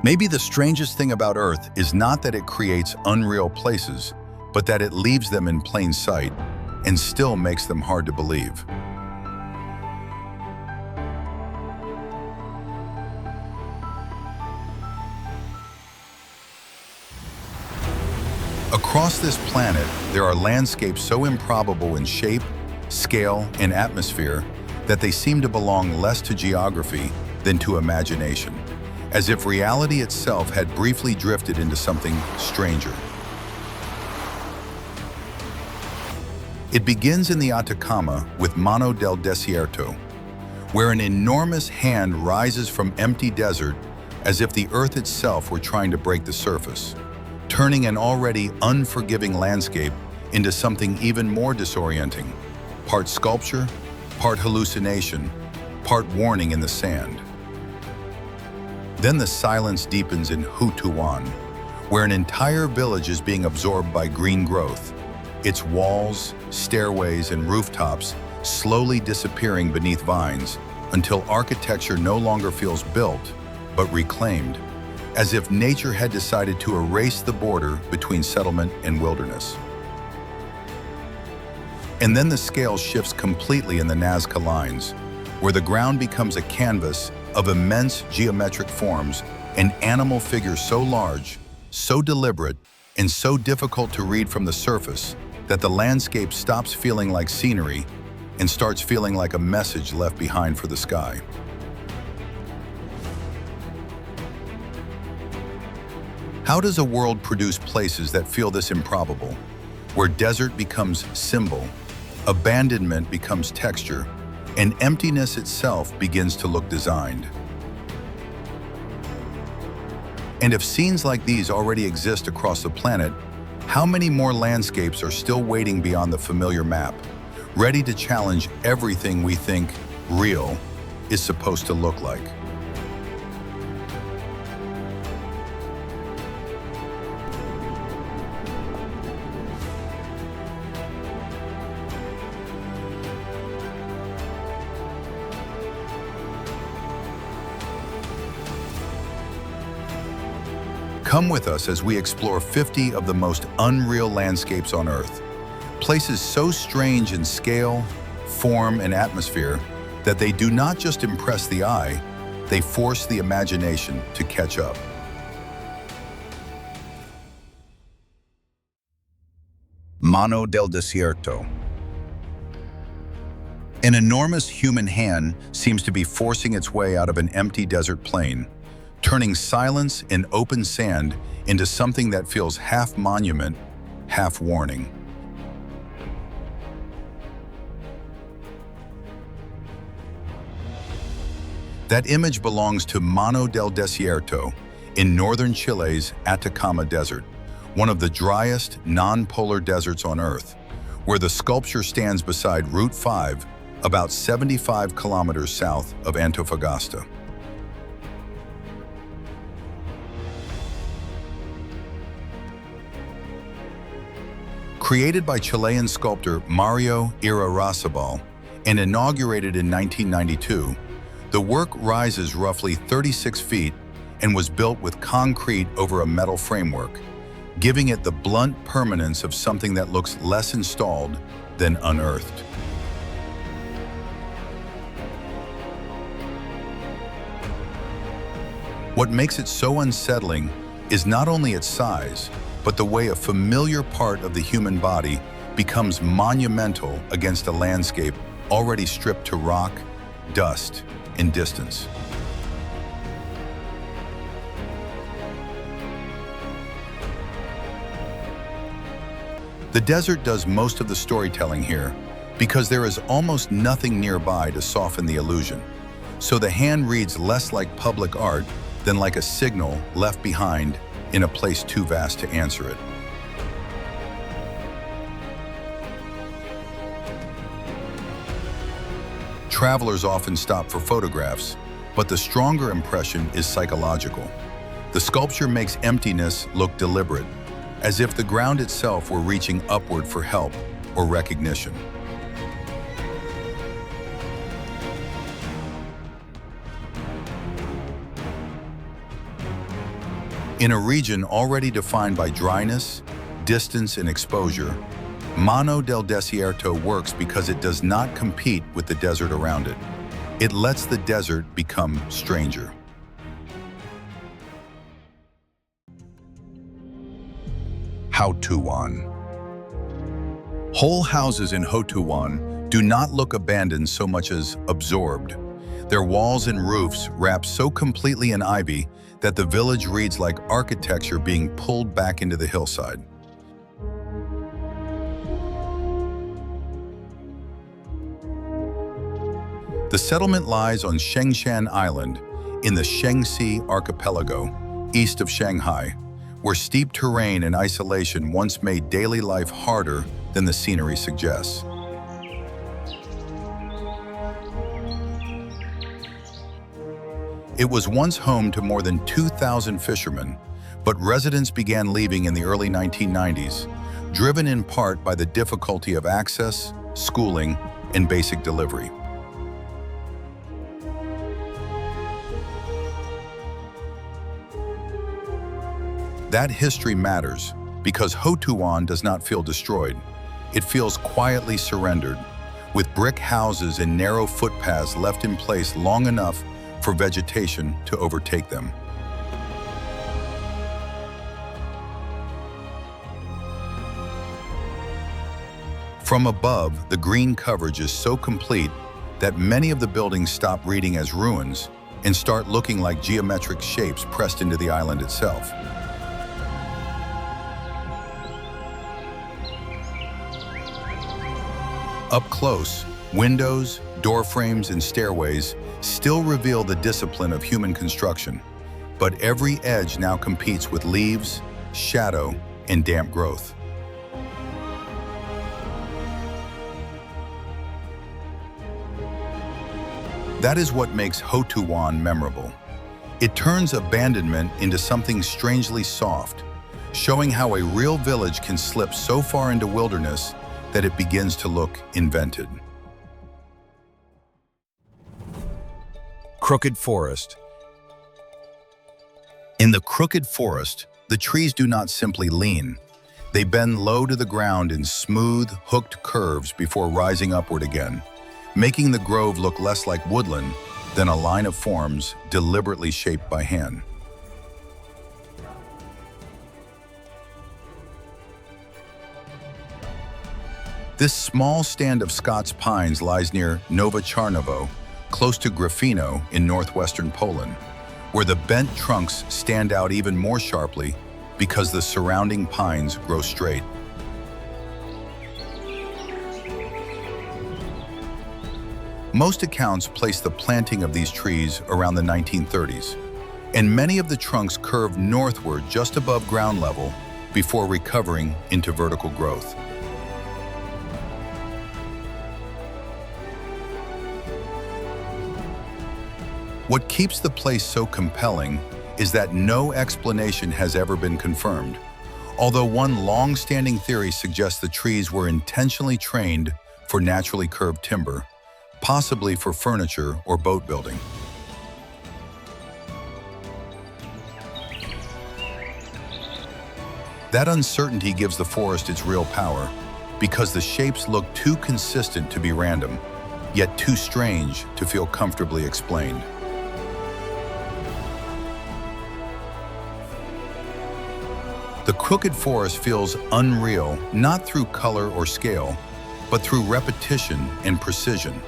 Maybe the strangest thing about Earth is not that it creates unreal places, but that it leaves them in plain sight and still makes them hard to believe. Across this planet, there are landscapes so improbable in shape, scale, and atmosphere that they seem to belong less to geography than to imagination, as if reality itself had briefly drifted into something stranger. It begins in the Atacama with Mano del Desierto, where an enormous hand rises from empty desert as if the earth itself were trying to break the surface, turning an already unforgiving landscape into something even more disorienting, part sculpture, part hallucination, part warning in the sand. Then the silence deepens in Hutuan, where an entire village is being absorbed by green growth, its walls, stairways, and rooftops slowly disappearing beneath vines until architecture no longer feels built, but reclaimed, as if nature had decided to erase the border between settlement and wilderness. And then the scale shifts completely in the Nazca Lines, where the ground becomes a canvas of immense geometric forms and animal figures so large, so deliberate, and so difficult to read from the surface that the landscape stops feeling like scenery and starts feeling like a message left behind for the sky. How does a world produce places that feel this improbable, where desert becomes symbol, abandonment becomes texture, and emptiness itself begins to look designed? And if scenes like these already exist across the planet, how many more landscapes are still waiting beyond the familiar map, ready to challenge everything we think real is supposed to look like? Come with us as we explore 50 of the most unreal landscapes on Earth, places so strange in scale, form, and atmosphere that they do not just impress the eye, they force the imagination to catch up. Mano del Desierto. An enormous human hand seems to be forcing its way out of an empty desert plain, turning silence and open sand into something that feels half monument, half warning. That image belongs to Mano del Desierto in northern Chile's Atacama Desert, one of the driest, non-polar deserts on Earth, where the sculpture stands beside Route 5, about 75 kilometers south of Antofagasta. Created by Chilean sculptor Mario Irarrázaval and inaugurated in 1992, the work rises roughly 36 feet and was built with concrete over a metal framework, giving it the blunt permanence of something that looks less installed than unearthed. What makes it so unsettling is not only its size, but the way a familiar part of the human body becomes monumental against a landscape already stripped to rock, dust, and distance. The desert does most of the storytelling here because there is almost nothing nearby to soften the illusion, so the hand reads less like public art than like a signal left behind in a place too vast to answer it. Travelers often stop for photographs, but the stronger impression is psychological. The sculpture makes emptiness look deliberate, as if the ground itself were reaching upward for help or recognition. In a region already defined by dryness, distance, and exposure, Mano del Desierto works because it does not compete with the desert around it. It lets the desert become stranger. Houtuan. Whole houses in Houtuan do not look abandoned so much as absorbed. Their walls and roofs wrap so completely in ivy that the village reads like architecture being pulled back into the hillside. The settlement lies on Shengshan Island in the Shengsi Archipelago, east of Shanghai, where steep terrain and isolation once made daily life harder than the scenery suggests. It was once home to more than 2,000 fishermen, but residents began leaving in the early 1990s, driven in part by the difficulty of access, schooling, and basic delivery. That history matters because Houtuan does not feel destroyed. It feels quietly surrendered, with brick houses and narrow footpaths left in place long enough for vegetation to overtake them. From above, the green coverage is so complete that many of the buildings stop reading as ruins and start looking like geometric shapes pressed into the island itself. Up close, windows, door frames, and stairways still reveal the discipline of human construction, but every edge now competes with leaves, shadow, and damp growth. That is what makes Houtuan memorable. It turns abandonment into something strangely soft, showing how a real village can slip so far into wilderness that it begins to look invented. Crooked Forest. In the crooked forest, the trees do not simply lean. They bend low to the ground in smooth, hooked curves before rising upward again, making the grove look less like woodland than a line of forms deliberately shaped by hand. This small stand of Scots pines lies near Nowe Czarnowo, close to Gryfino in northwestern Poland, where the bent trunks stand out even more sharply because the surrounding pines grow straight. Most accounts place the planting of these trees around the 1930s, and many of the trunks curve northward just above ground level before recovering into vertical growth. What keeps the place so compelling is that no explanation has ever been confirmed, although one long-standing theory suggests the trees were intentionally trained for naturally curved timber, possibly for furniture or boat building. That uncertainty gives the forest its real power, because the shapes look too consistent to be random, yet too strange to feel comfortably explained. The crooked forest feels unreal, not through color or scale, but through repetition and precision,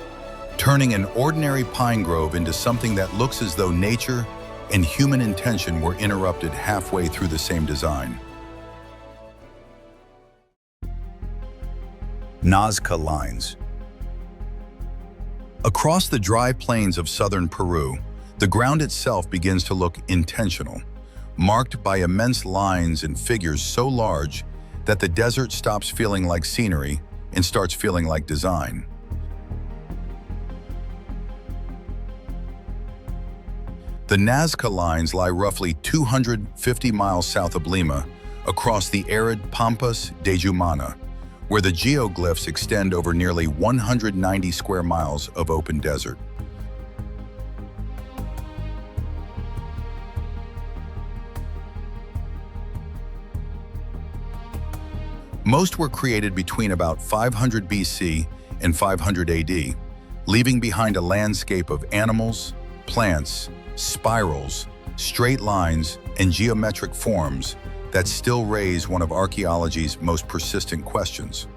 turning an ordinary pine grove into something that looks as though nature and human intention were interrupted halfway through the same design. Nazca Lines. Across the dry plains of southern Peru, the ground itself begins to look intentional, marked by immense lines and figures so large that the desert stops feeling like scenery and starts feeling like design. The Nazca Lines lie roughly 250 miles south of Lima, across the arid Pampas de Jumana, where the geoglyphs extend over nearly 190 square miles of open desert. Most were created between about 500 BC and 500 AD, leaving behind a landscape of animals, plants, spirals, straight lines, and geometric forms that still raise one of archaeology's most persistent questions.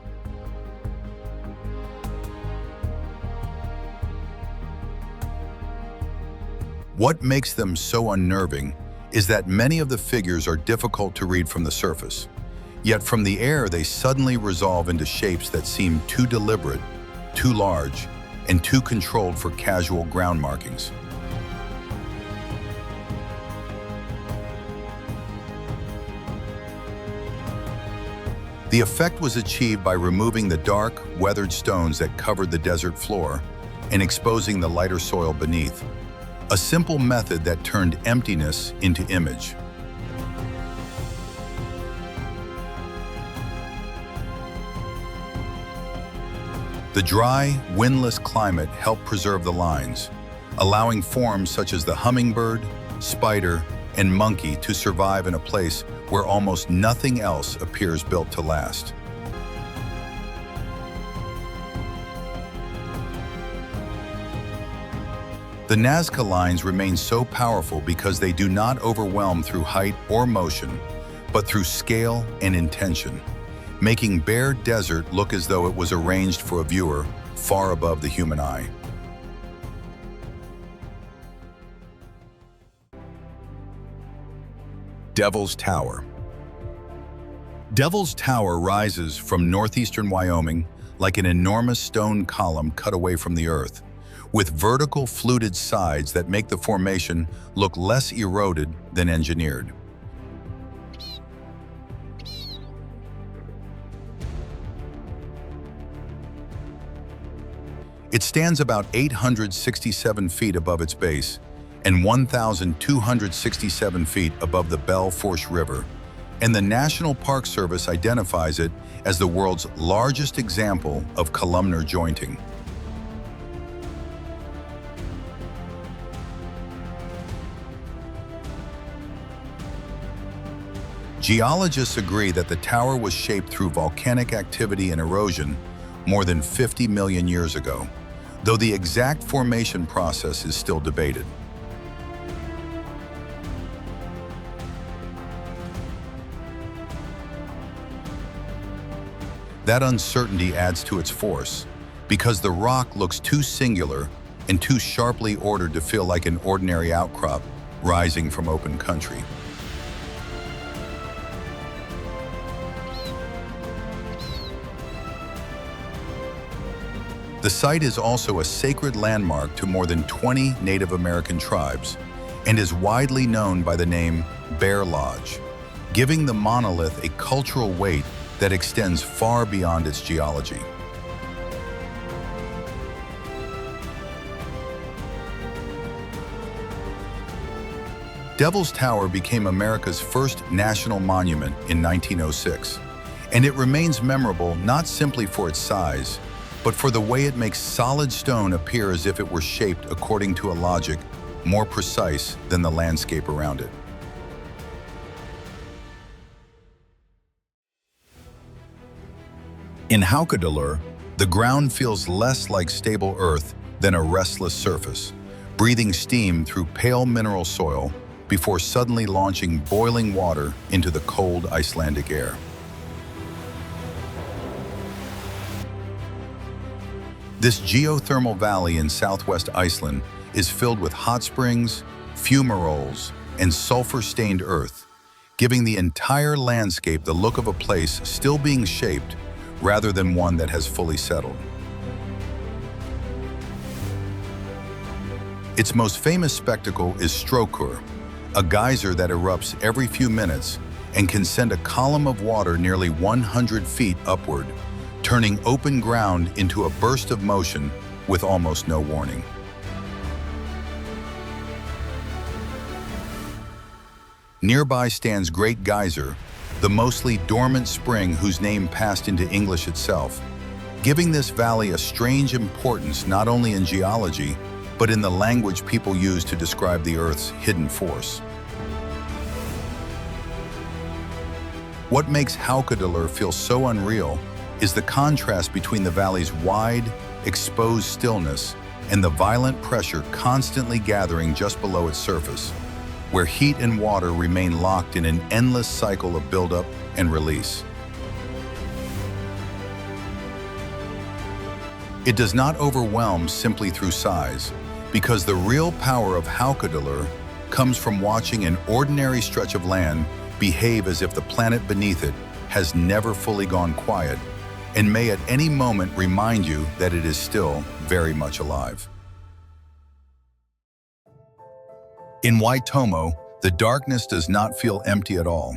What makes them so unnerving is that many of the figures are difficult to read from the surface. Yet from the air, they suddenly resolve into shapes that seem too deliberate, too large, and too controlled for casual ground markings. The effect was achieved by removing the dark, weathered stones that covered the desert floor and exposing the lighter soil beneath. A simple method that turned emptiness into image. The dry, windless climate helped preserve the lines, allowing forms such as the hummingbird, spider, and monkey to survive in a place where almost nothing else appears built to last. The Nazca lines remain so powerful because they do not overwhelm through height or motion, but through scale and intention, making bare desert look as though it was arranged for a viewer far above the human eye. Devil's Tower. Devil's Tower rises from northeastern Wyoming like an enormous stone column cut away from the earth, with vertical fluted sides that make the formation look less eroded than engineered. It stands about 867 feet above its base and 1,267 feet above the Belle Fourche River, and the National Park Service identifies it as the world's largest example of columnar jointing. Geologists agree that the tower was shaped through volcanic activity and erosion more than 50 million years ago, though the exact formation process is still debated. That uncertainty adds to its force, because the rock looks too singular and too sharply ordered to feel like an ordinary outcrop rising from open country. The site is also a sacred landmark to more than 20 Native American tribes and is widely known by the name Bear Lodge, giving the monolith a cultural weight that extends far beyond its geology. Devil's Tower became America's first national monument in 1906, and it remains memorable not simply for its size, but for the way it makes solid stone appear as if it were shaped according to a logic more precise than the landscape around it. In Haukadalur, the ground feels less like stable earth than a restless surface, breathing steam through pale mineral soil before suddenly launching boiling water into the cold Icelandic air. This geothermal valley in southwest Iceland is filled with hot springs, fumaroles, and sulfur-stained earth, giving the entire landscape the look of a place still being shaped rather than one that has fully settled. Its most famous spectacle is Strokkur, a geyser that erupts every few minutes and can send a column of water nearly 100 feet upward, turning open ground into a burst of motion with almost no warning. Nearby stands Great Geyser, the mostly dormant spring whose name passed into English itself, giving this valley a strange importance not only in geology, but in the language people use to describe the Earth's hidden force. What makes Haukadalur feel so unreal is the contrast between the valley's wide, exposed stillness and the violent pressure constantly gathering just below its surface, where heat and water remain locked in an endless cycle of buildup and release. It does not overwhelm simply through size, because the real power of Haukadalur comes from watching an ordinary stretch of land behave as if the planet beneath it has never fully gone quiet and may at any moment remind you that it is still very much alive. In Waitomo, the darkness does not feel empty at all,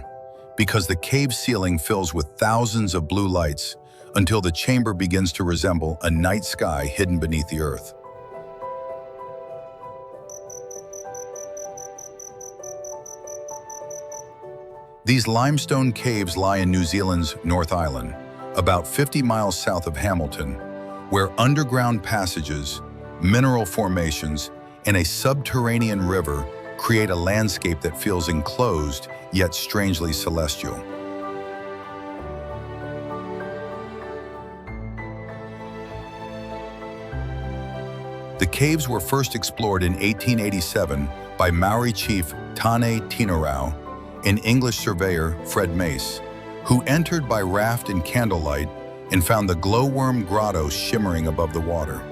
because the cave ceiling fills with thousands of blue lights until the chamber begins to resemble a night sky hidden beneath the earth. These limestone caves lie in New Zealand's North Island, about 50 miles south of Hamilton, where underground passages, mineral formations, and a subterranean river create a landscape that feels enclosed yet strangely celestial. The caves were first explored in 1887 by Maori chief Tane Tinarau and English surveyor Fred Mace, who entered by raft and candlelight and found the glowworm grotto shimmering above the water.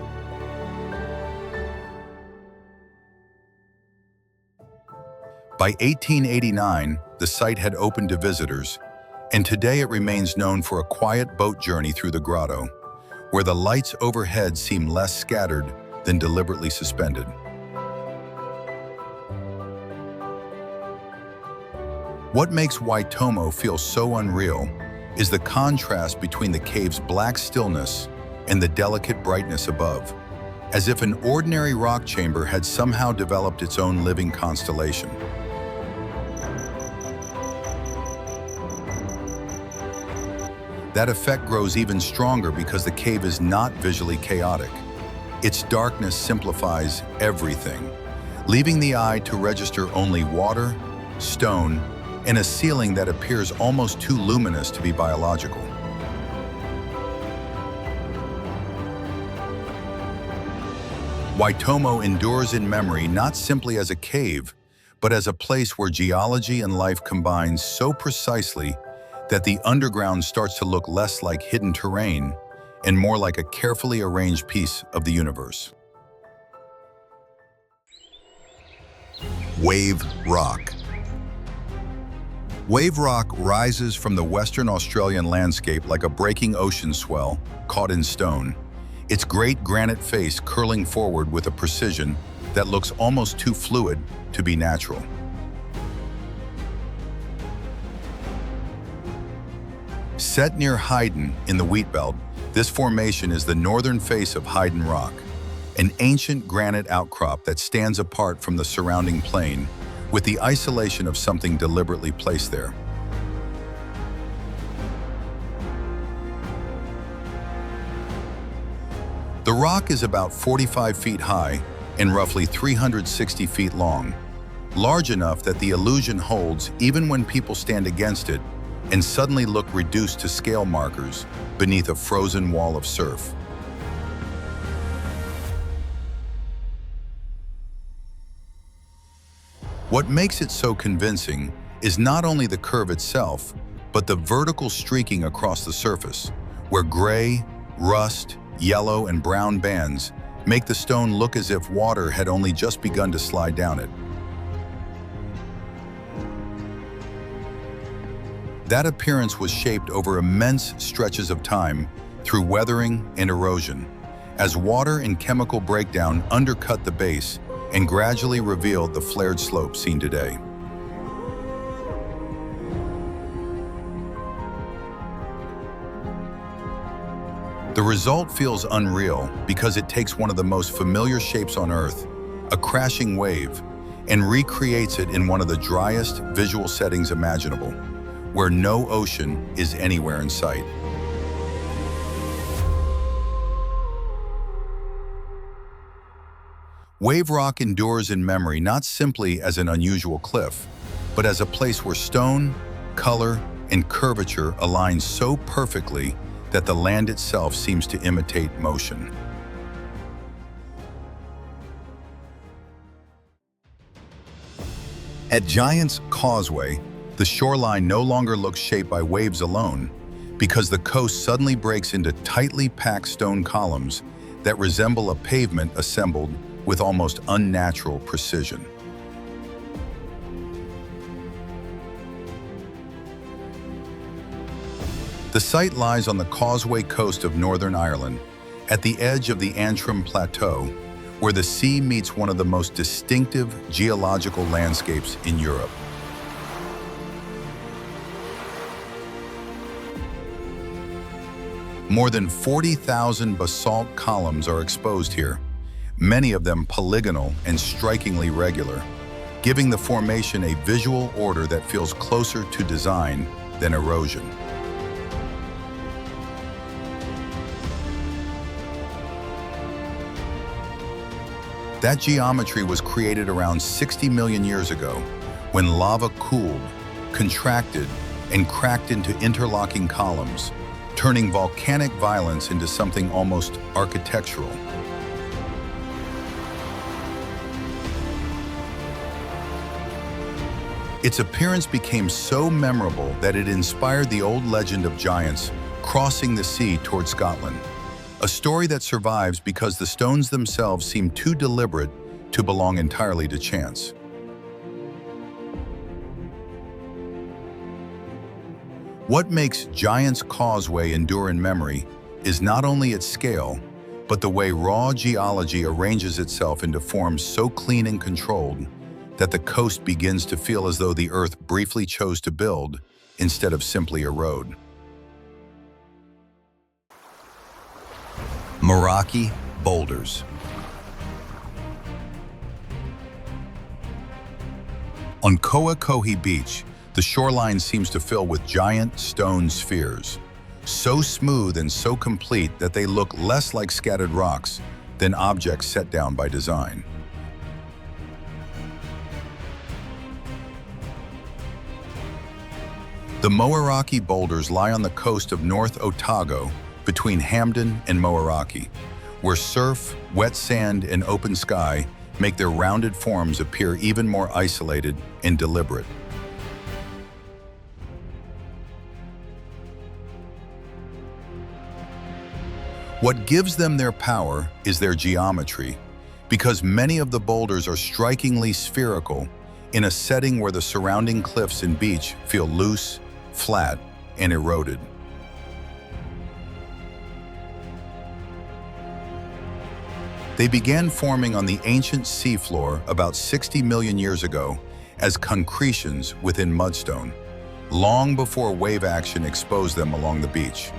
By 1889, the site had opened to visitors, and today it remains known for a quiet boat journey through the grotto, where the lights overhead seem less scattered than deliberately suspended. What makes Waitomo feel so unreal is the contrast between the cave's black stillness and the delicate brightness above, as if an ordinary rock chamber had somehow developed its own living constellation. That effect grows even stronger because the cave is not visually chaotic. Its darkness simplifies everything, leaving the eye to register only water, stone, and a ceiling that appears almost too luminous to be biological. Waitomo endures in memory not simply as a cave, but as a place where geology and life combine so precisely that the underground starts to look less like hidden terrain and more like a carefully arranged piece of the universe. Wave Rock. Wave Rock rises from the Western Australian landscape like a breaking ocean swell caught in stone, its great granite face curling forward with a precision that looks almost too fluid to be natural. Set near Hyden in the Wheatbelt, this formation is the northern face of Hyden Rock, an ancient granite outcrop that stands apart from the surrounding plain with the isolation of something deliberately placed there. The rock is about 45 feet high and roughly 360 feet long, large enough that the illusion holds even when people stand against it and suddenly look reduced to scale markers beneath a frozen wall of surf. What makes it so convincing is not only the curve itself, but the vertical streaking across the surface, where gray, rust, yellow, and brown bands make the stone look as if water had only just begun to slide down it. That appearance was shaped over immense stretches of time through weathering and erosion, as water and chemical breakdown undercut the base and gradually revealed the flared slope seen today. The result feels unreal because it takes one of the most familiar shapes on Earth, a crashing wave, and recreates it in one of the driest visual settings imaginable, where no ocean is anywhere in sight. Wave Rock endures in memory not simply as an unusual cliff, but as a place where stone, color, and curvature align so perfectly that the land itself seems to imitate motion. At Giant's Causeway, the shoreline no longer looks shaped by waves alone, because the coast suddenly breaks into tightly packed stone columns that resemble a pavement assembled with almost unnatural precision. The site lies on the Causeway coast of Northern Ireland, at the edge of the Antrim Plateau, where the sea meets one of the most distinctive geological landscapes in Europe. More than 40,000 basalt columns are exposed here, many of them polygonal and strikingly regular, giving the formation a visual order that feels closer to design than erosion. That geometry was created around 60 million years ago, when lava cooled, contracted, and cracked into interlocking columns, turning volcanic violence into something almost architectural. Its appearance became so memorable that it inspired the old legend of giants crossing the sea toward Scotland, a story that survives because the stones themselves seem too deliberate to belong entirely to chance. What makes Giant's Causeway endure in memory is not only its scale, but the way raw geology arranges itself into forms so clean and controlled that the coast begins to feel as though the earth briefly chose to build instead of simply erode. Moeraki boulders. On Coa Cohi Beach, the shoreline seems to fill with giant stone spheres, so smooth and so complete that they look less like scattered rocks than objects set down by design. The Moeraki boulders lie on the coast of North Otago between Hampden and Moeraki, where surf, wet sand, and open sky make their rounded forms appear even more isolated and deliberate. What gives them their power is their geometry, because many of the boulders are strikingly spherical in a setting where the surrounding cliffs and beach feel loose, flat, and eroded. They began forming on the ancient seafloor about 60 million years ago as concretions within mudstone, long before wave action exposed them along the beach.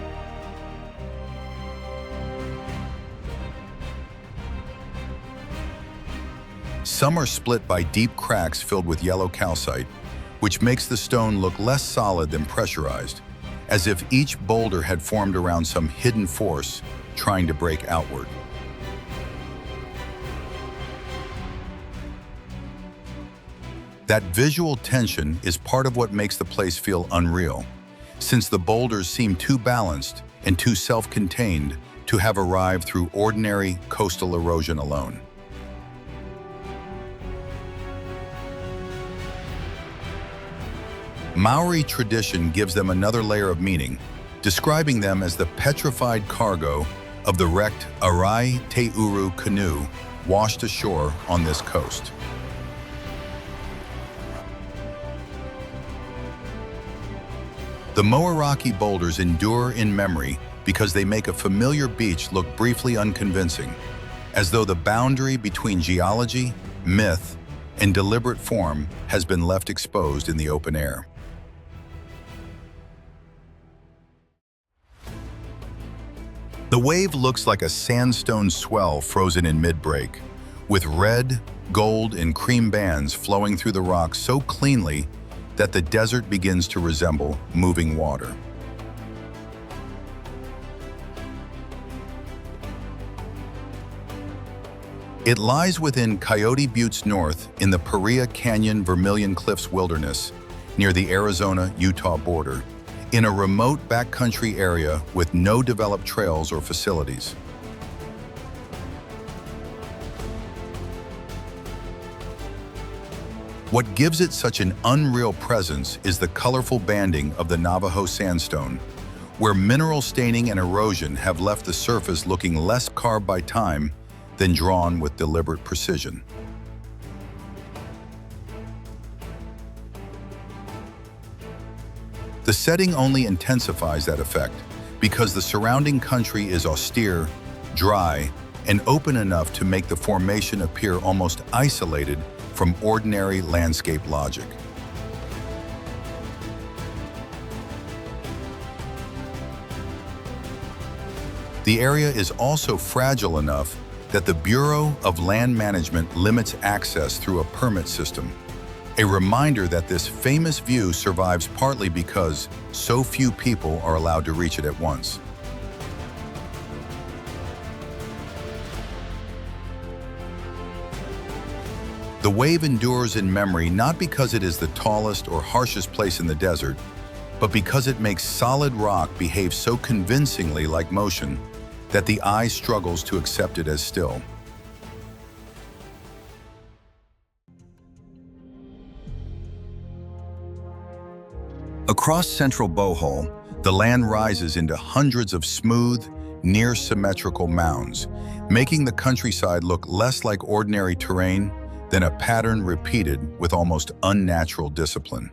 Some are split by deep cracks filled with yellow calcite, which makes the stone look less solid than pressurized, as if each boulder had formed around some hidden force trying to break outward. That visual tension is part of what makes the place feel unreal, since the boulders seem too balanced and too self-contained to have arrived through ordinary coastal erosion alone. Maori tradition gives them another layer of meaning, describing them as the petrified cargo of the wrecked Arai Te Uru canoe washed ashore on this coast. The Moeraki boulders endure in memory because they make a familiar beach look briefly unconvincing, as though the boundary between geology, myth, and deliberate form has been left exposed in the open air. The wave looks like a sandstone swell frozen in mid-break, with red, gold, and cream bands flowing through the rock so cleanly that the desert begins to resemble moving water. It lies within Coyote Buttes North in the Paria Canyon Vermilion Cliffs Wilderness, near the Arizona-Utah border, in a remote backcountry area with no developed trails or facilities. What gives it such an unreal presence is the colorful banding of the Navajo sandstone, where mineral staining and erosion have left the surface looking less carved by time than drawn with deliberate precision. The setting only intensifies that effect because the surrounding country is austere, dry, and open enough to make the formation appear almost isolated from ordinary landscape logic. The area is also fragile enough that the Bureau of Land Management limits access through a permit system, a reminder that this famous view survives partly because so few people are allowed to reach it at once. The wave endures in memory not because it is the tallest or harshest place in the desert, but because it makes solid rock behave so convincingly like motion that the eye struggles to accept it as still. Across central Bohol, the land rises into hundreds of smooth, near-symmetrical mounds, making the countryside look less like ordinary terrain than a pattern repeated with almost unnatural discipline.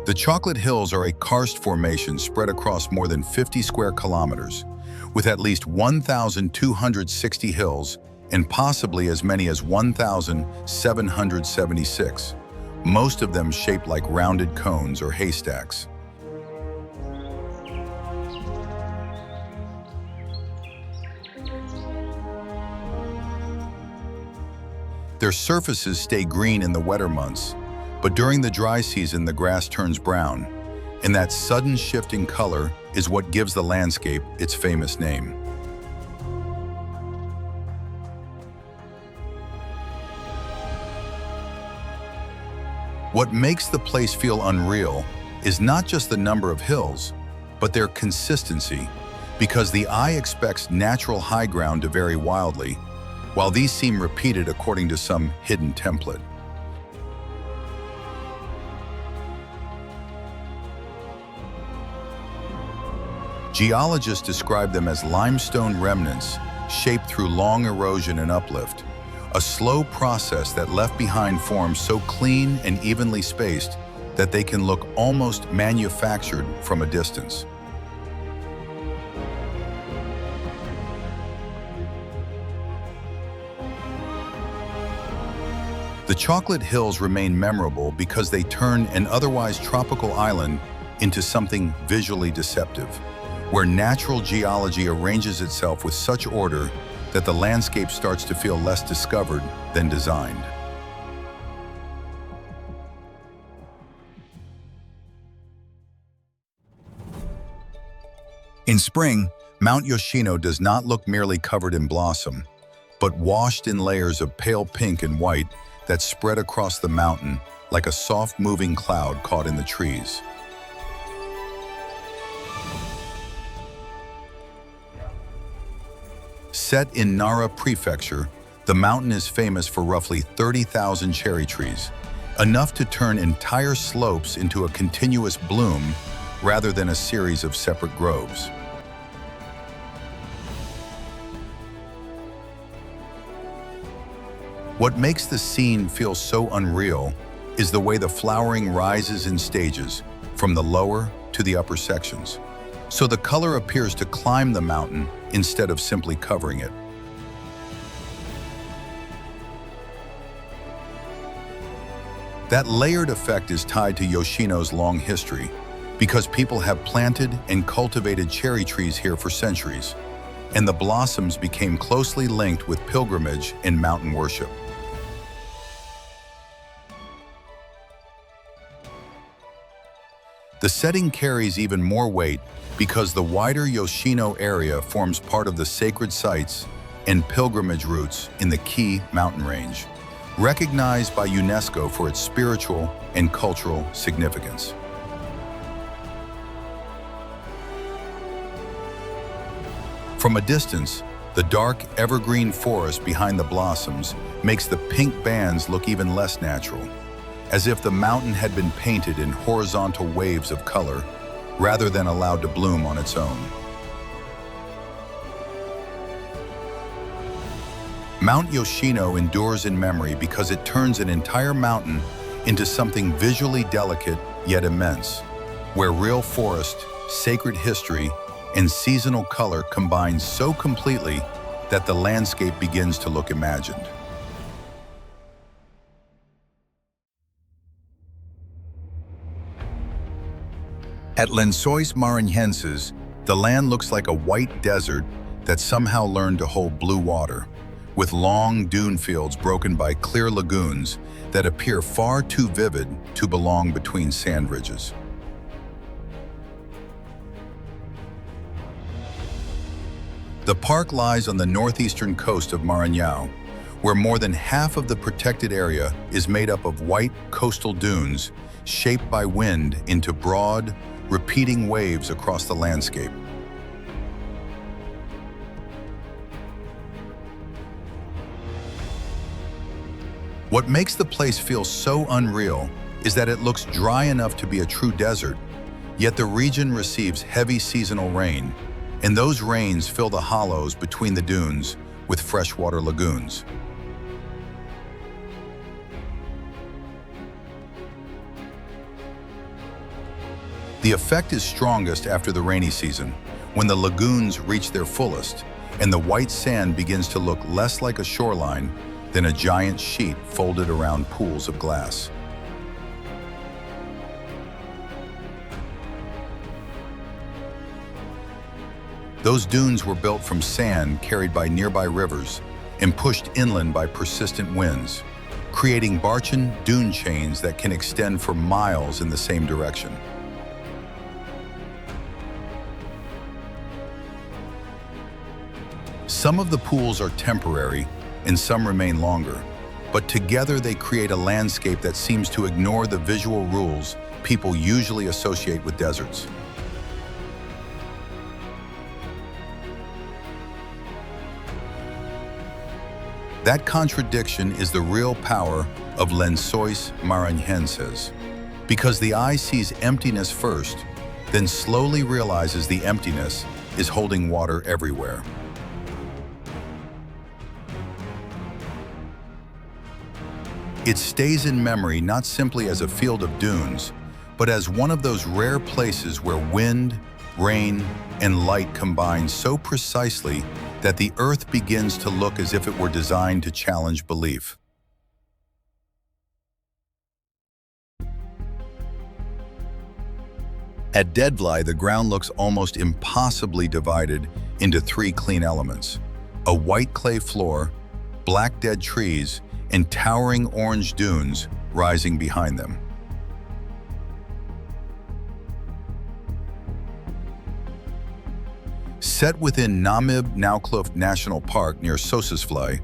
The Chocolate Hills are a karst formation spread across more than 50 square kilometers, with at least 1,260 hills and possibly as many as 1,776, most of them shaped like rounded cones or haystacks. Their surfaces stay green in the wetter months, but during the dry season the grass turns brown, and that sudden shift in color is what gives the landscape its famous name. What makes the place feel unreal is not just the number of hills, but their consistency, because the eye expects natural high ground to vary wildly, while these seem repeated according to some hidden template. Geologists describe them as limestone remnants shaped through long erosion and uplift, a slow process that left behind forms so clean and evenly spaced that they can look almost manufactured from a distance. The Chocolate Hills remain memorable because they turn an otherwise tropical island into something visually deceptive, where natural geology arranges itself with such order that the landscape starts to feel less discovered than designed. In spring, Mount Yoshino does not look merely covered in blossom, but washed in layers of pale pink and white that spread across the mountain like a soft moving cloud caught in the trees. Set in Nara Prefecture, the mountain is famous for roughly 30,000 cherry trees, enough to turn entire slopes into a continuous bloom rather than a series of separate groves. What makes the scene feel so unreal is the way the flowering rises in stages, from the lower to the upper sections. So the color appears to climb the mountain instead of simply covering it. That layered effect is tied to Yoshino's long history, because people have planted and cultivated cherry trees here for centuries, and the blossoms became closely linked with pilgrimage and mountain worship. The setting carries even more weight because the wider Yoshino area forms part of the sacred sites and pilgrimage routes in the key mountain range, recognized by UNESCO for its spiritual and cultural significance. From a distance, the dark, evergreen forest behind the blossoms makes the pink bands look even less natural, as if the mountain had been painted in horizontal waves of color rather than allowed to bloom on its own. Mount Yoshino endures in memory because it turns an entire mountain into something visually delicate yet immense, where real forest, sacred history, and seasonal color combine so completely that the landscape begins to look imagined. At Lençóis Maranhenses, the land looks like a white desert that somehow learned to hold blue water, with long dune fields broken by clear lagoons that appear far too vivid to belong between sand ridges. The park lies on the northeastern coast of Maranhão, where more than half of the protected area is made up of white coastal dunes shaped by wind into broad, repeating waves across the landscape. What makes the place feel so unreal is that it looks dry enough to be a true desert, yet the region receives heavy seasonal rain, and those rains fill the hollows between the dunes with freshwater lagoons. The effect is strongest after the rainy season, when the lagoons reach their fullest and the white sand begins to look less like a shoreline than a giant sheet folded around pools of glass. Those dunes were built from sand carried by nearby rivers and pushed inland by persistent winds, creating Barchan dune chains that can extend for miles in the same direction. Some of the pools are temporary and some remain longer, but together they create a landscape that seems to ignore the visual rules people usually associate with deserts. That contradiction is the real power of Lençóis Maranhenses, because the eye sees emptiness first, then slowly realizes the emptiness is holding water everywhere. It stays in memory not simply as a field of dunes, but as one of those rare places where wind, rain, and light combine so precisely that the earth begins to look as if it were designed to challenge belief. At Deadvlei, the ground looks almost impossibly divided into three clean elements: a white clay floor, black dead trees, and towering orange dunes rising behind them. Set within Namib Naukluft National Park near Sossusvlei,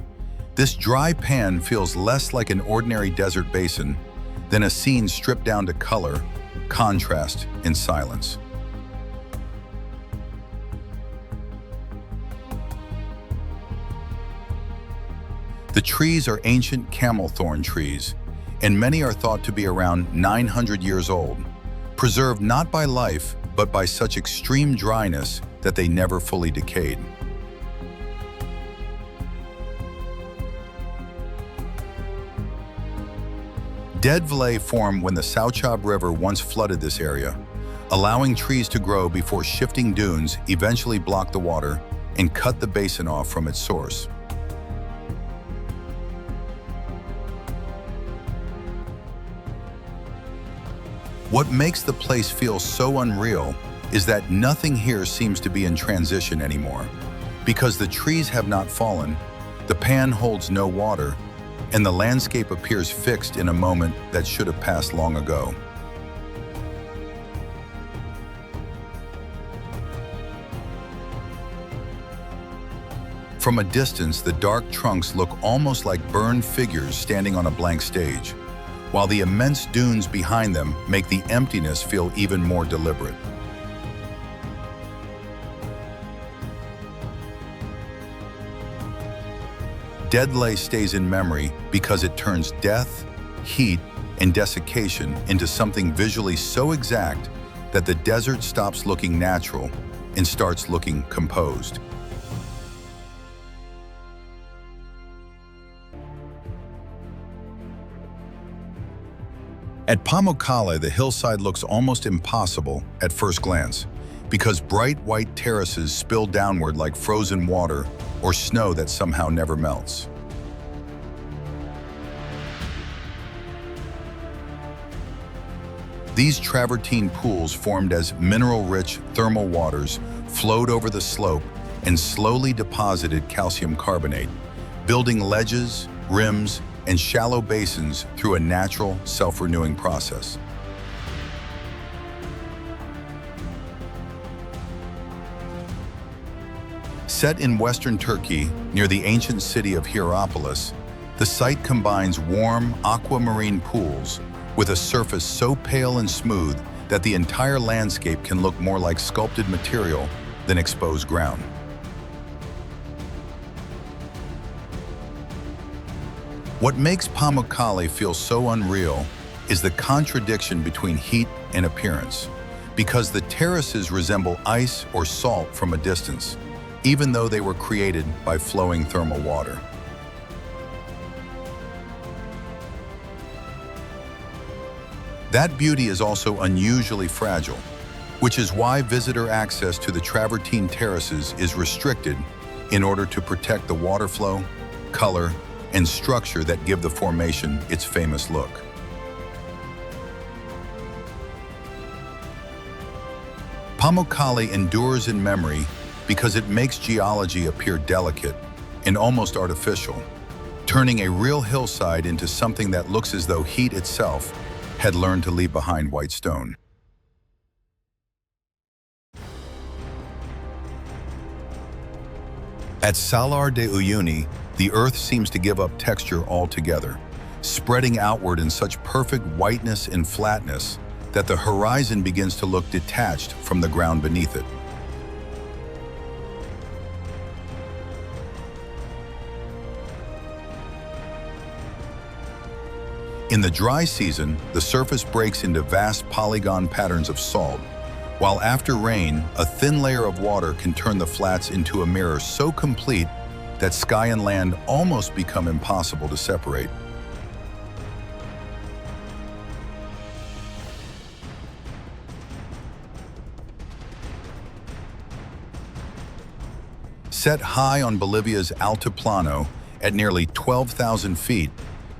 this dry pan feels less like an ordinary desert basin than a scene stripped down to color, contrast, and silence. The trees are ancient camel thorn trees, and many are thought to be around 900 years old, preserved not by life, but by such extreme dryness that they never fully decayed. Deadvlei formed when the Sauchab River once flooded this area, allowing trees to grow before shifting dunes eventually blocked the water and cut the basin off from its source. What makes the place feel so unreal is that nothing here seems to be in transition anymore. Because the trees have not fallen, the pan holds no water, and the landscape appears fixed in a moment that should have passed long ago. From a distance, the dark trunks look almost like burned figures standing on a blank stage, while the immense dunes behind them make the emptiness feel even more deliberate. Deadlay stays in memory because it turns death, heat, and desiccation into something visually so exact that the desert stops looking natural and starts looking composed. At Pamukkale, the hillside looks almost impossible at first glance because bright white terraces spill downward like frozen water or snow that somehow never melts. These travertine pools, formed as mineral-rich thermal waters, flowed over the slope and slowly deposited calcium carbonate, building ledges, rims, and shallow basins through a natural, self-renewing process. Set in western Turkey, near the ancient city of Hierapolis, the site combines warm, aquamarine pools with a surface so pale and smooth that the entire landscape can look more like sculpted material than exposed ground. What makes Pamukkale feel so unreal is the contradiction between heat and appearance, because the terraces resemble ice or salt from a distance, even though they were created by flowing thermal water. That beauty is also unusually fragile, which is why visitor access to the travertine terraces is restricted in order to protect the water flow, color, and structure that give the formation its famous look. Pamukkale endures in memory because it makes geology appear delicate and almost artificial, turning a real hillside into something that looks as though heat itself had learned to leave behind white stone. At Salar de Uyuni, the earth seems to give up texture altogether, spreading outward in such perfect whiteness and flatness that the horizon begins to look detached from the ground beneath it. In the dry season, the surface breaks into vast polygon patterns of salt, while after rain, a thin layer of water can turn the flats into a mirror so complete that sky and land almost become impossible to separate. Set high on Bolivia's Altiplano at nearly 12,000 feet,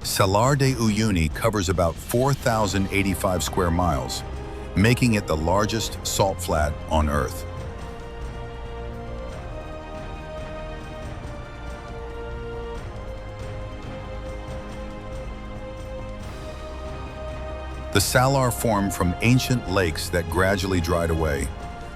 Salar de Uyuni covers about 4,085 square miles, making it the largest salt flat on Earth. The salar formed from ancient lakes that gradually dried away,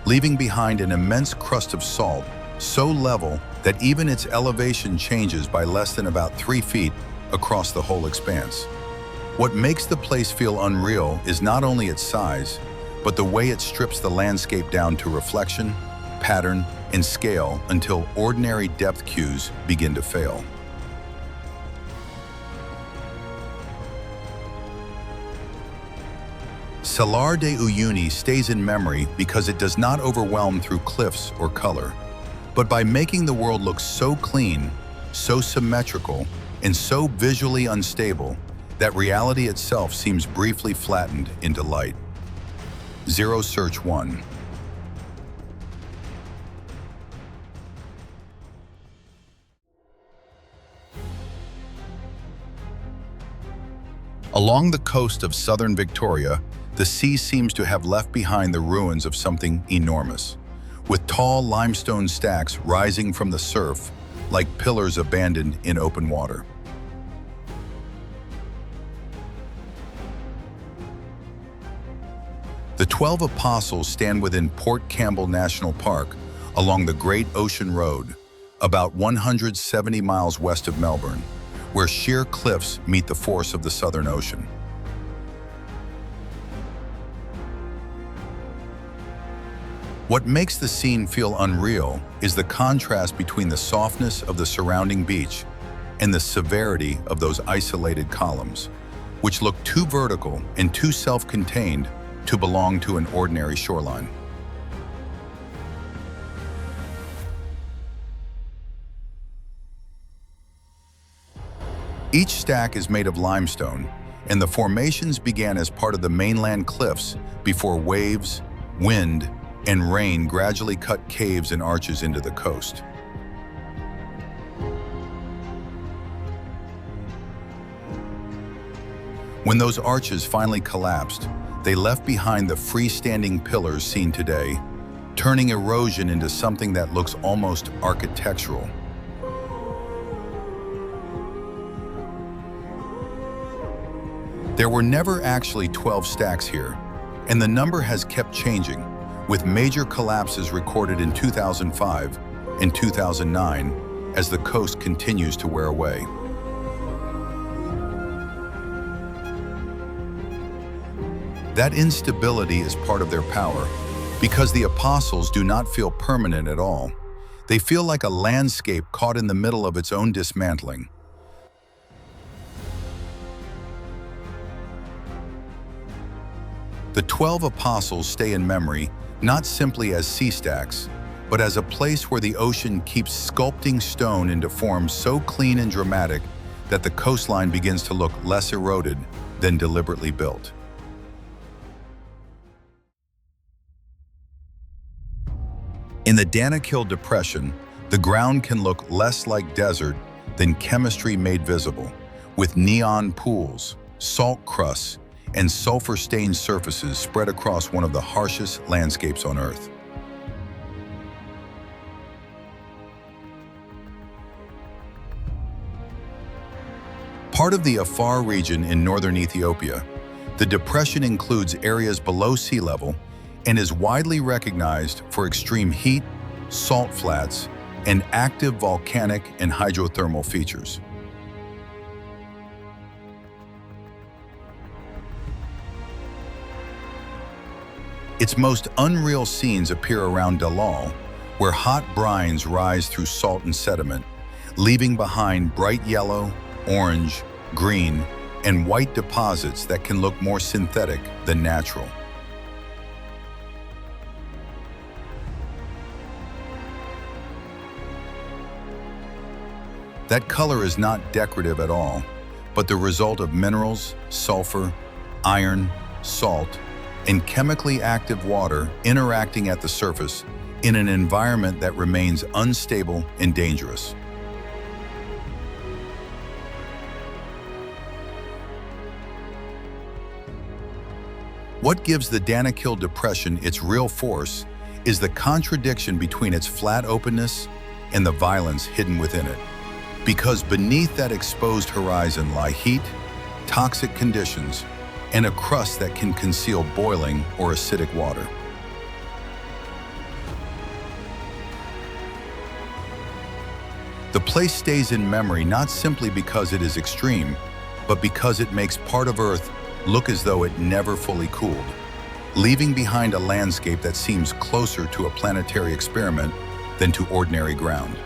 leaving behind an immense crust of salt, so level that even its elevation changes by less than about 3 feet across the whole expanse. What makes the place feel unreal is not only its size, but the way it strips the landscape down to reflection, pattern, and scale until ordinary depth cues begin to fail. Salar de Uyuni stays in memory because it does not overwhelm through cliffs or color, but by making the world look so clean, so symmetrical, and so visually unstable that reality itself seems briefly flattened into light. Zero Search 1. Along the coast of southern Victoria, the sea seems to have left behind the ruins of something enormous, with tall limestone stacks rising from the surf like pillars abandoned in open water. The 12 Apostles stand within Port Campbell National Park along the Great Ocean Road, about 170 miles west of Melbourne, where sheer cliffs meet the force of the Southern Ocean. What makes the scene feel unreal is the contrast between the softness of the surrounding beach and the severity of those isolated columns, which look too vertical and too self-contained to belong to an ordinary shoreline. Each stack is made of limestone, and the formations began as part of the mainland cliffs before waves, wind, and rain gradually cut caves and arches into the coast. When those arches finally collapsed, they left behind the freestanding pillars seen today, turning erosion into something that looks almost architectural. There were never actually 12 stacks here, and the number has kept changing, with major collapses recorded in 2005 and 2009 as the coast continues to wear away. That instability is part of their power, because the apostles do not feel permanent at all. They feel like a landscape caught in the middle of its own dismantling. The 12 apostles stay in memory not simply as sea stacks, but as a place where the ocean keeps sculpting stone into forms so clean and dramatic that the coastline begins to look less eroded than deliberately built. In the Danakil Depression, the ground can look less like desert than chemistry made visible, with neon pools, salt crusts, and sulfur-stained surfaces spread across one of the harshest landscapes on Earth. Part of the Afar region in northern Ethiopia, the depression includes areas below sea level and is widely recognized for extreme heat, salt flats, and active volcanic and hydrothermal features. Its most unreal scenes appear around Dalal, where hot brines rise through salt and sediment, leaving behind bright yellow, orange, green, and white deposits that can look more synthetic than natural. That color is not decorative at all, but the result of minerals, sulfur, iron, salt, and chemically active water interacting at the surface in an environment that remains unstable and dangerous. What gives the Danakil Depression its real force is the contradiction between its flat openness and the violence hidden within it. Because beneath that exposed horizon lie heat, toxic conditions, and a crust that can conceal boiling or acidic water. The place stays in memory not simply because it is extreme, but because it makes part of Earth look as though it never fully cooled, leaving behind a landscape that seems closer to a planetary experiment than to ordinary ground.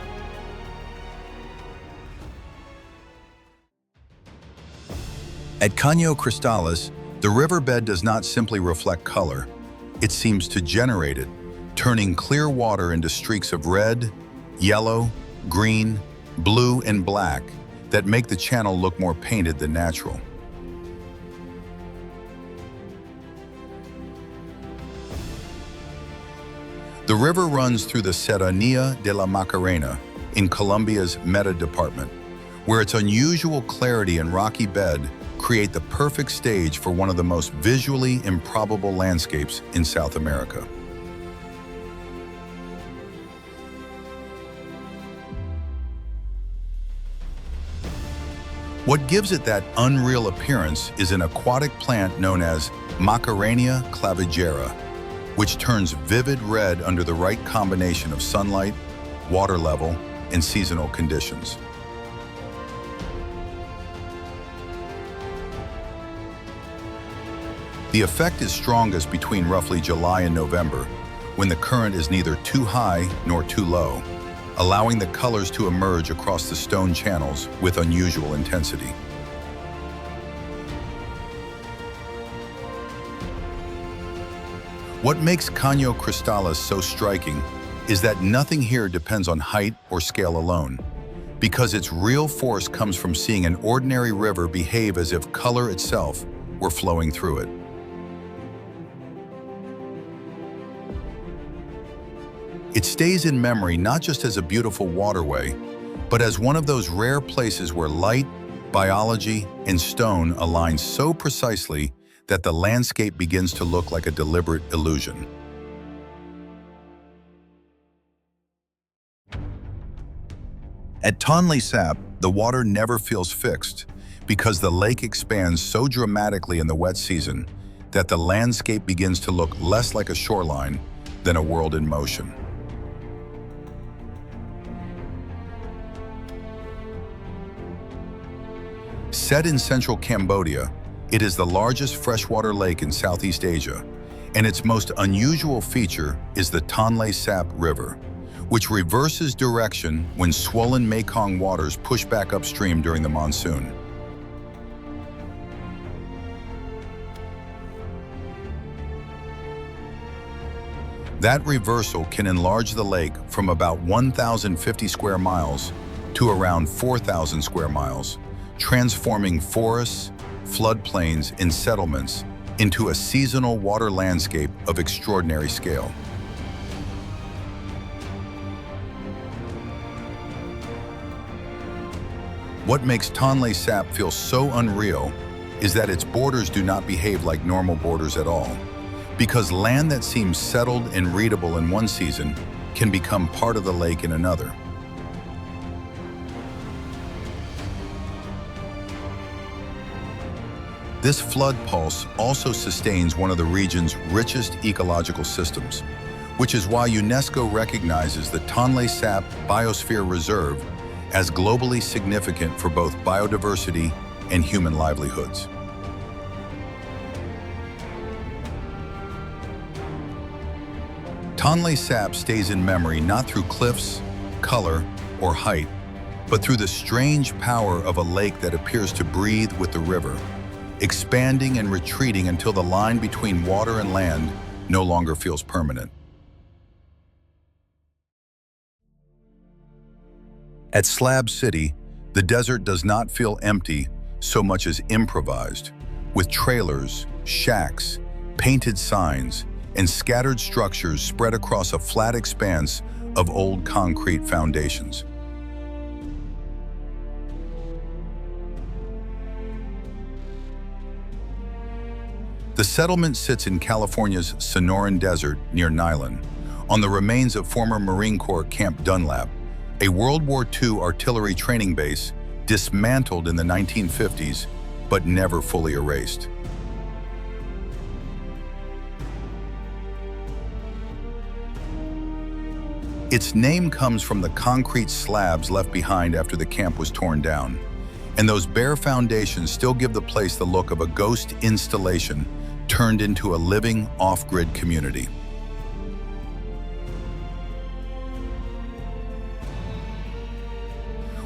At Caño Cristalis, the riverbed does not simply reflect color, it seems to generate it, turning clear water into streaks of red, yellow, green, blue, and black that make the channel look more painted than natural. The river runs through the Serranía de la Macarena in Colombia's Meta department, where its unusual clarity and rocky bed create the perfect stage for one of the most visually improbable landscapes in South America. What gives it that unreal appearance is an aquatic plant known as Macarenia clavigera, which turns vivid red under the right combination of sunlight, water level, in seasonal conditions. The effect is strongest between roughly July and November, when the current is neither too high nor too low, allowing the colors to emerge across the stone channels with unusual intensity. What makes Caño Cristales so striking is that nothing here depends on height or scale alone, because its real force comes from seeing an ordinary river behave as if color itself were flowing through it. It stays in memory not just as a beautiful waterway, but as one of those rare places where light, biology, and stone align so precisely that the landscape begins to look like a deliberate illusion. At Tonlé Sap, the water never feels fixed because the lake expands so dramatically in the wet season that the landscape begins to look less like a shoreline than a world in motion. Set in central Cambodia, it is the largest freshwater lake in Southeast Asia, and its most unusual feature is the Tonlé Sap River, which reverses direction when swollen Mekong waters push back upstream during the monsoon. That reversal can enlarge the lake from about 1,050 square miles to around 4,000 square miles, transforming forests, floodplains, and settlements into a seasonal water landscape of extraordinary scale. What makes Tonlé Sap feel so unreal is that its borders do not behave like normal borders at all, because land that seems settled and readable in one season can become part of the lake in another. This flood pulse also sustains one of the region's richest ecological systems, which is why UNESCO recognizes the Tonlé Sap Biosphere Reserve as globally significant for both biodiversity and human livelihoods. Tonlé Sap stays in memory not through cliffs, color, or height, but through the strange power of a lake that appears to breathe with the river, expanding and retreating until the line between water and land no longer feels permanent. At Slab City, the desert does not feel empty so much as improvised, with trailers, shacks, painted signs, and scattered structures spread across a flat expanse of old concrete foundations. The settlement sits in California's Sonoran Desert near Nylon, on the remains of former Marine Corps Camp Dunlap, a World War II artillery training base dismantled in the 1950s, but never fully erased. Its name comes from the concrete slabs left behind after the camp was torn down, and those bare foundations still give the place the look of a ghost installation turned into a living off-grid community.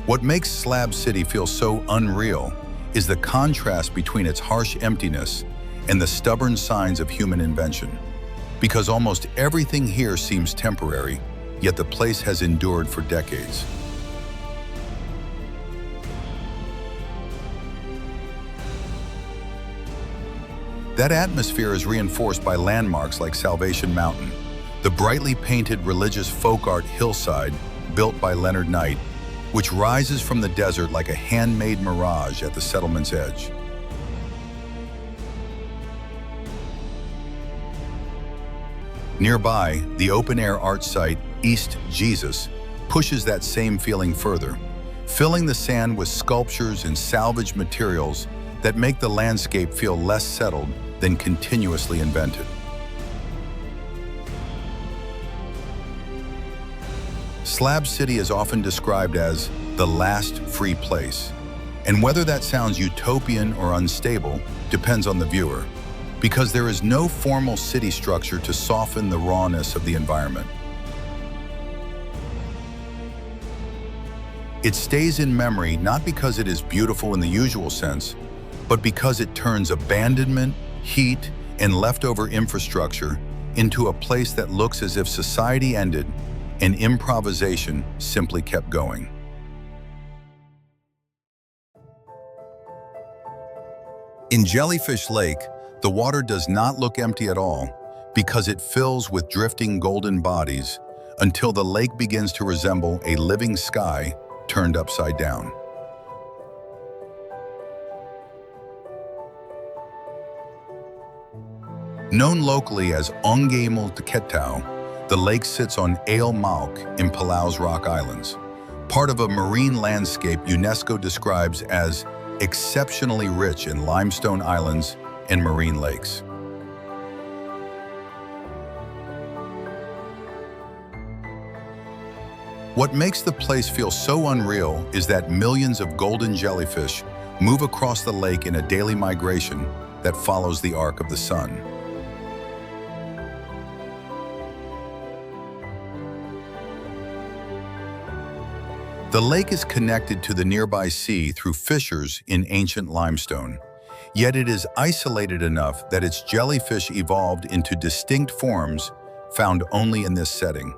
What makes Slab City feel so unreal is the contrast between its harsh emptiness and the stubborn signs of human invention. Because almost everything here seems temporary, yet the place has endured for decades. That atmosphere is reinforced by landmarks like Salvation Mountain, the brightly painted religious folk art hillside built by Leonard Knight, which rises from the desert like a handmade mirage at the settlement's edge. Nearby, the open-air art site East Jesus pushes that same feeling further, filling the sand with sculptures and salvaged materials that make the landscape feel less settled than continuously invented. Slab City is often described as the last free place. And whether that sounds utopian or unstable depends on the viewer, because there is no formal city structure to soften the rawness of the environment. It stays in memory not because it is beautiful in the usual sense, but because it turns abandonment, heat, and leftover infrastructure into a place that looks as if society ended and improvisation simply kept going. In Jellyfish Lake, the water does not look empty at all because it fills with drifting golden bodies until the lake begins to resemble a living sky turned upside down. Known locally as Ongay Multiketau, the lake sits on Ale Malk in Palau's Rock Islands, part of a marine landscape UNESCO describes as exceptionally rich in limestone islands and marine lakes. What makes the place feel so unreal is that millions of golden jellyfish move across the lake in a daily migration that follows the arc of the sun. The lake is connected to the nearby sea through fissures in ancient limestone, yet it is isolated enough that its jellyfish evolved into distinct forms found only in this setting.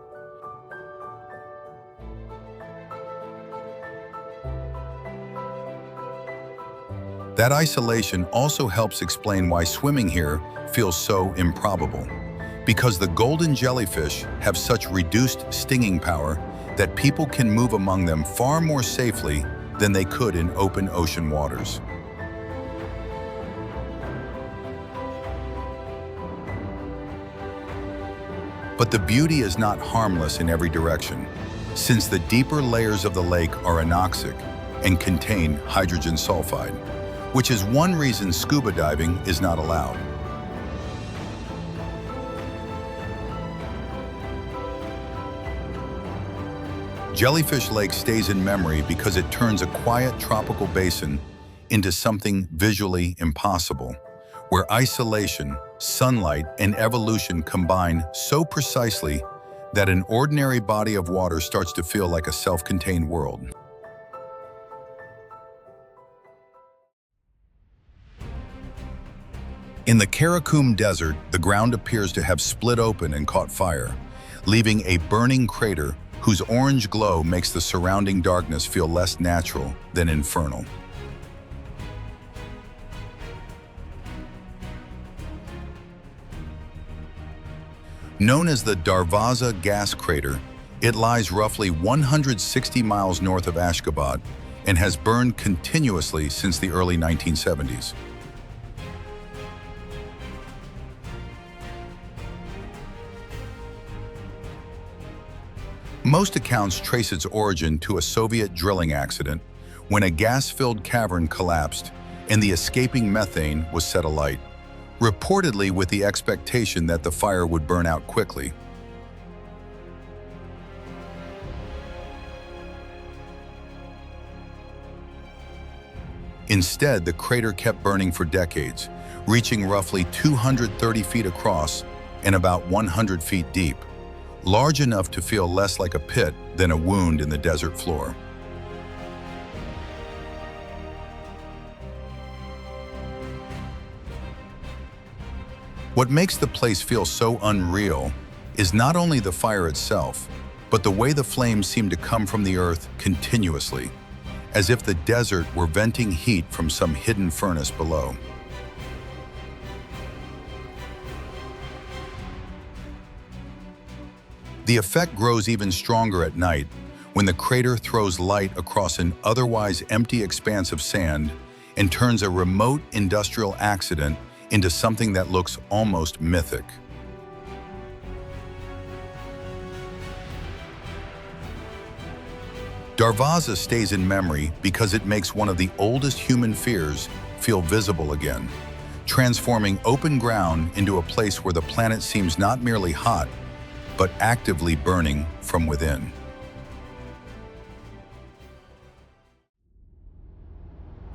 That isolation also helps explain why swimming here feels so improbable, because the golden jellyfish have such reduced stinging power that people can move among them far more safely than they could in open ocean waters. But the beauty is not harmless in every direction, since the deeper layers of the lake are anoxic and contain hydrogen sulfide, which is one reason scuba diving is not allowed. Jellyfish Lake stays in memory because it turns a quiet tropical basin into something visually impossible, where isolation, sunlight, and evolution combine so precisely that an ordinary body of water starts to feel like a self-contained world. In the Karakum Desert, the ground appears to have split open and caught fire, leaving a burning crater whose orange glow makes the surrounding darkness feel less natural than infernal. Known as the Darvaza gas crater, it lies roughly 160 miles north of Ashgabat and has burned continuously since the early 1970s. Most accounts trace its origin to a Soviet drilling accident when a gas-filled cavern collapsed and the escaping methane was set alight, reportedly with the expectation that the fire would burn out quickly. Instead, the crater kept burning for decades, reaching roughly 230 feet across and about 100 feet deep, large enough to feel less like a pit than a wound in the desert floor. What makes the place feel so unreal is not only the fire itself, but the way the flames seem to come from the earth continuously, as if the desert were venting heat from some hidden furnace below. The effect grows even stronger at night when the crater throws light across an otherwise empty expanse of sand and turns a remote industrial accident into something that looks almost mythic. Darvaza stays in memory because it makes one of the oldest human fears feel visible again, transforming open ground into a place where the planet seems not merely hot, but actively burning from within.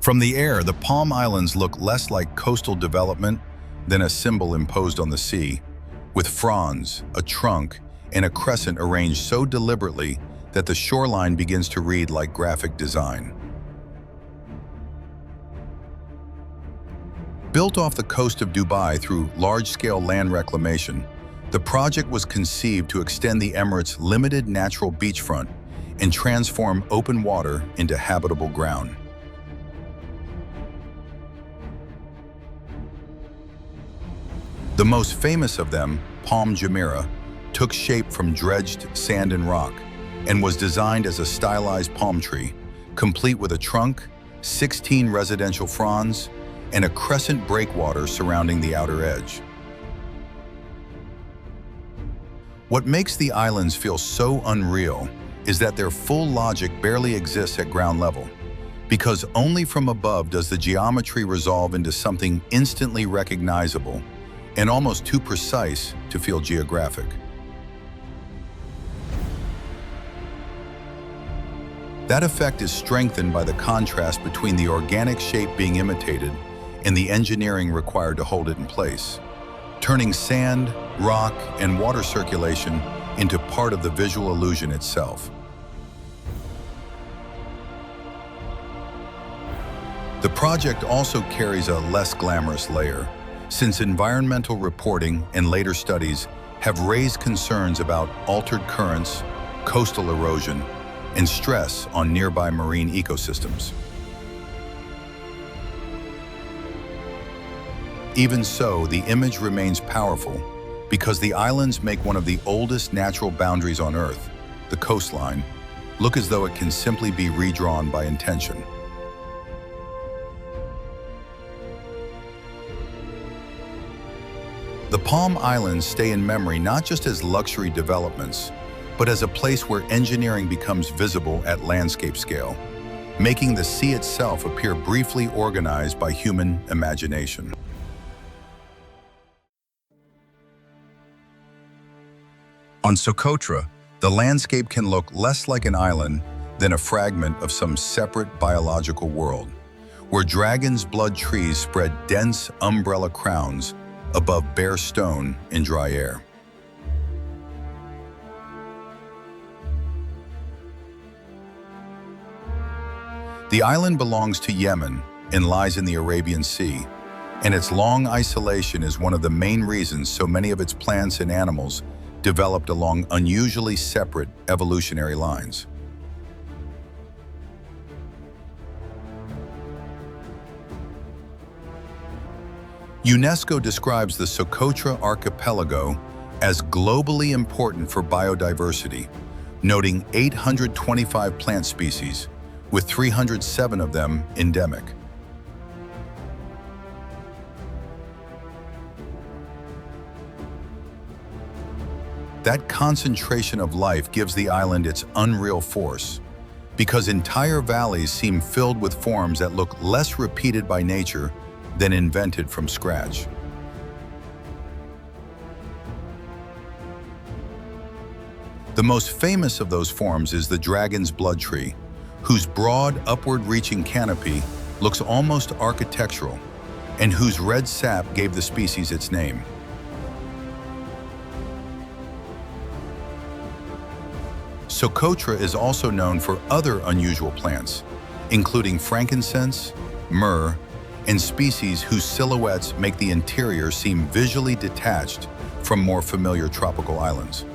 From the air, the Palm Islands look less like coastal development than a symbol imposed on the sea, with fronds, a trunk, and a crescent arranged so deliberately that the shoreline begins to read like graphic design. Built off the coast of Dubai through large-scale land reclamation, the project was conceived to extend the Emirates' limited natural beachfront and transform open water into habitable ground. The most famous of them, Palm Jumeirah, took shape from dredged sand and rock and was designed as a stylized palm tree, complete with a trunk, 16 residential fronds, and a crescent breakwater surrounding the outer edge. What makes the islands feel so unreal is that their full logic barely exists at ground level, because only from above does the geometry resolve into something instantly recognizable and almost too precise to feel geographic. That effect is strengthened by the contrast between the organic shape being imitated and the engineering required to hold it in place, turning sand, rock, and water circulation into part of the visual illusion itself. The project also carries a less glamorous layer, since environmental reporting and later studies have raised concerns about altered currents, coastal erosion, and stress on nearby marine ecosystems. Even so, the image remains powerful because the islands make one of the oldest natural boundaries on Earth, the coastline, look as though it can simply be redrawn by intention. The Palm Islands stay in memory not just as luxury developments, but as a place where engineering becomes visible at landscape scale, making the sea itself appear briefly organized by human imagination. On Socotra, the landscape can look less like an island than a fragment of some separate biological world, where dragon's blood trees spread dense umbrella crowns above bare stone in dry air. The island belongs to Yemen and lies in the Arabian Sea, and its long isolation is one of the main reasons so many of its plants and animals developed along unusually separate evolutionary lines. UNESCO describes the Socotra archipelago as globally important for biodiversity, noting 825 plant species, with 307 of them endemic. That concentration of life gives the island its unreal force, because entire valleys seem filled with forms that look less repeated by nature than invented from scratch. The most famous of those forms is the dragon's blood tree, whose broad, upward-reaching canopy looks almost architectural, and whose red sap gave the species its name. Socotra is also known for other unusual plants, including frankincense, myrrh, and species whose silhouettes make the interior seem visually detached from more familiar tropical islands.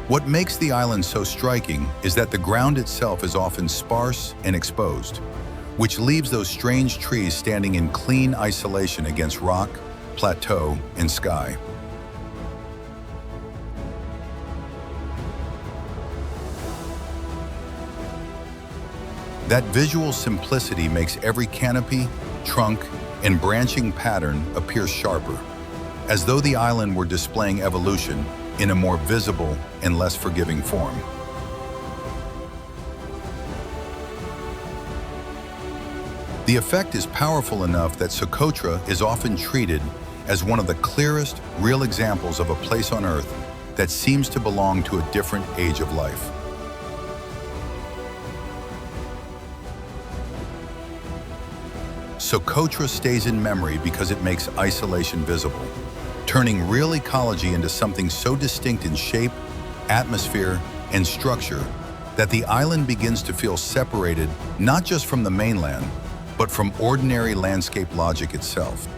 What makes the island so striking is that the ground itself is often sparse and exposed, which leaves those strange trees standing in clean isolation against rock, plateau, and sky. That visual simplicity makes every canopy, trunk, and branching pattern appear sharper, as though the island were displaying evolution in a more visible and less forgiving form. The effect is powerful enough that Socotra is often treated as one of the clearest, real examples of a place on Earth that seems to belong to a different age of life. Socotra stays in memory because it makes isolation visible, turning real ecology into something so distinct in shape, atmosphere, and structure that the island begins to feel separated not just from the mainland, but from ordinary landscape logic itself.